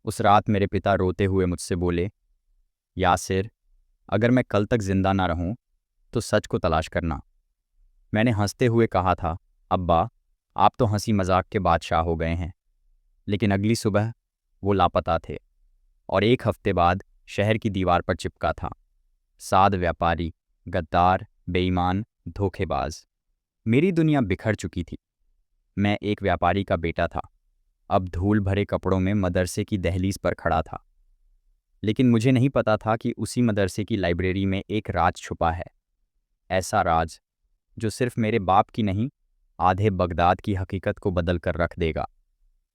उस रात मेरे पिता रोते हुए मुझसे बोले, यासिर, अगर मैं कल तक जिंदा ना रहूं तो सच को तलाश करना। मैंने हंसते हुए कहा था, अब्बा, आप तो हंसी मजाक के बादशाह हो गए हैं। लेकिन अगली सुबह वो लापता थे और एक हफ्ते बाद शहर की दीवार पर चिपका था, साद व्यापारी, गद्दार, बेईमान, धोखेबाज। मेरी दुनिया बिखर चुकी थी। मैं एक व्यापारी का बेटा था, अब धूल भरे कपड़ों में मदरसे की दहलीज पर खड़ा था। लेकिन मुझे नहीं पता था कि उसी मदरसे की लाइब्रेरी में एक राज छुपा है। ऐसा राज जो सिर्फ मेरे बाप की नहीं, आधे बगदाद की हकीकत को बदल कर रख देगा,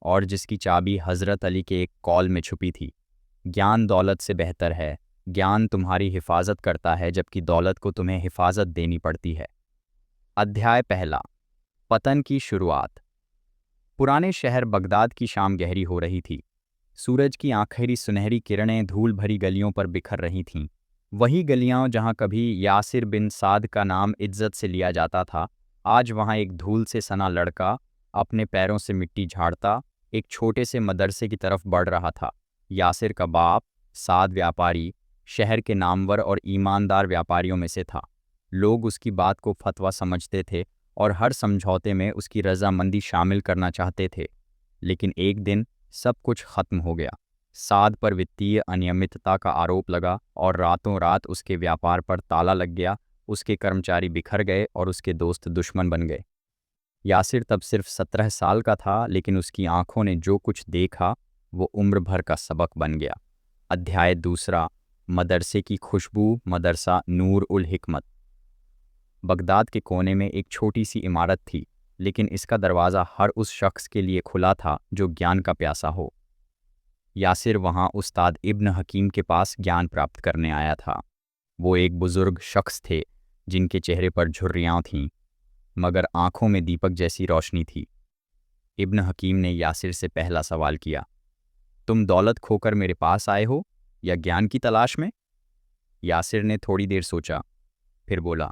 और जिसकी चाबी हज़रत अली के एक कॉल में छुपी थी। ज्ञान दौलत से बेहतर है। ज्ञान तुम्हारी हिफाजत करता है जबकि दौलत को तुम्हें हिफाजत देनी पड़ती है। अध्याय पहला, पतन की शुरुआत। पुराने शहर बगदाद की शाम गहरी हो रही थी। सूरज की आखिरी सुनहरी किरणें धूल भरी गलियों पर बिखर रही थीं। वही गलियां जहां कभी यासिर बिन साद का नाम इज्जत से लिया जाता था, आज वहां एक धूल से सना लड़का अपने पैरों से मिट्टी झाड़ता एक छोटे से मदरसे की तरफ बढ़ रहा था। यासिर का बाप, साद व्यापारी, शहर के नामवर और ईमानदार व्यापारियों में से था। लोग उसकी बात को फतवा समझते थे और हर समझौते में उसकी रजामंदी शामिल करना चाहते थे। लेकिन एक दिन सब कुछ खत्म हो गया। साद पर वित्तीय अनियमितता का आरोप लगा और रातों रात उसके व्यापार पर ताला लग गया। उसके कर्मचारी बिखर गए और उसके दोस्त दुश्मन बन गए। यासिर तब सिर्फ 17 साल का था, लेकिन उसकी आंखों ने जो कुछ देखा वो उम्र भर का सबक बन गया। अध्याय दूसरा, मदरसे की खुशबू। मदरसा नूर उल हिकमत। बगदाद के कोने में एक छोटी सी इमारत थी, लेकिन इसका दरवाज़ा हर उस शख्स के लिए खुला था जो ज्ञान का प्यासा हो। यासिर वहाँ उस्ताद इब्न हकीम के पास ज्ञान प्राप्त करने आया था। वो एक बुज़ुर्ग शख्स थे जिनके चेहरे पर झुर्रियाँ थीं, मगर आंखों में दीपक जैसी रोशनी थी। इब्न हकीम ने यासिर से पहला सवाल किया, तुम दौलत खोकर मेरे पास आए हो या ज्ञान की तलाश में? यासिर ने थोड़ी देर सोचा, फिर बोला,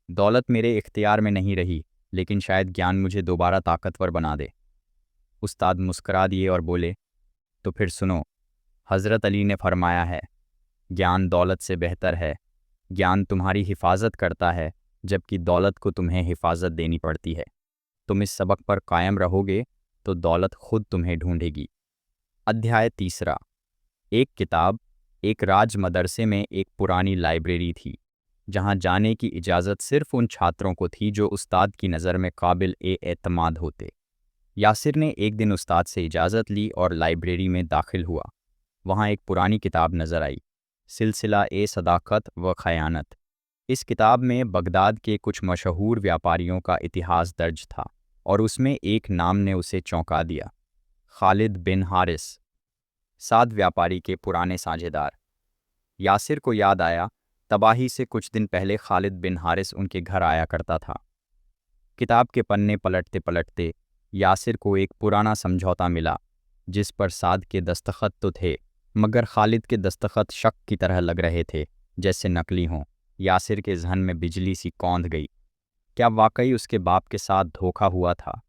दौलत मेरे इख्तियार में नहीं रही, लेकिन शायद ज्ञान मुझे दोबारा ताकतवर बना दे। उस्ताद मुस्करा दिए और बोले, तो फिर सुनो, हज़रत अली ने फरमाया है, ज्ञान दौलत से बेहतर है। ज्ञान तुम्हारी हिफाजत करता है जबकि दौलत को तुम्हें हिफाजत देनी पड़ती है। तुम इस सबक पर कायम रहोगे तो दौलत खुद तुम्हें ढूंढेगी। अध्याय तीसरा, एक किताब। एक राज मदरसे में एक पुरानी लाइब्रेरी थी, जहां जाने की इजाज़त सिर्फ उन छात्रों को थी जो उस्ताद की नज़र में काबिल एतमाद होते। यासिर ने एक दिन उस्ताद से इजाज़त ली और लाइब्रेरी में दाखिल हुआ। वहाँ एक पुरानी किताब नज़र आई, सिलसिला ए सदाकत व खयानत। इस किताब में बगदाद के कुछ मशहूर व्यापारियों का इतिहास दर्ज था, और उसमें एक नाम ने उसे चौंका दिया, खालिद बिन हारिस, साद व्यापारी के पुराने साझेदार। यासिर को याद आया, तबाही से कुछ दिन पहले खालिद बिन हारिस उनके घर आया करता था। किताब के पन्ने पलटते पलटते यासिर को एक पुराना समझौता मिला, जिस पर साद के दस्तखत तो थे, मगर खालिद के दस्तखत शक की तरह लग रहे थे, जैसे नकली हों। यासिर के जहन में बिजली सी कौंध गई। क्या वाकई उसके बाप के साथ धोखा हुआ था?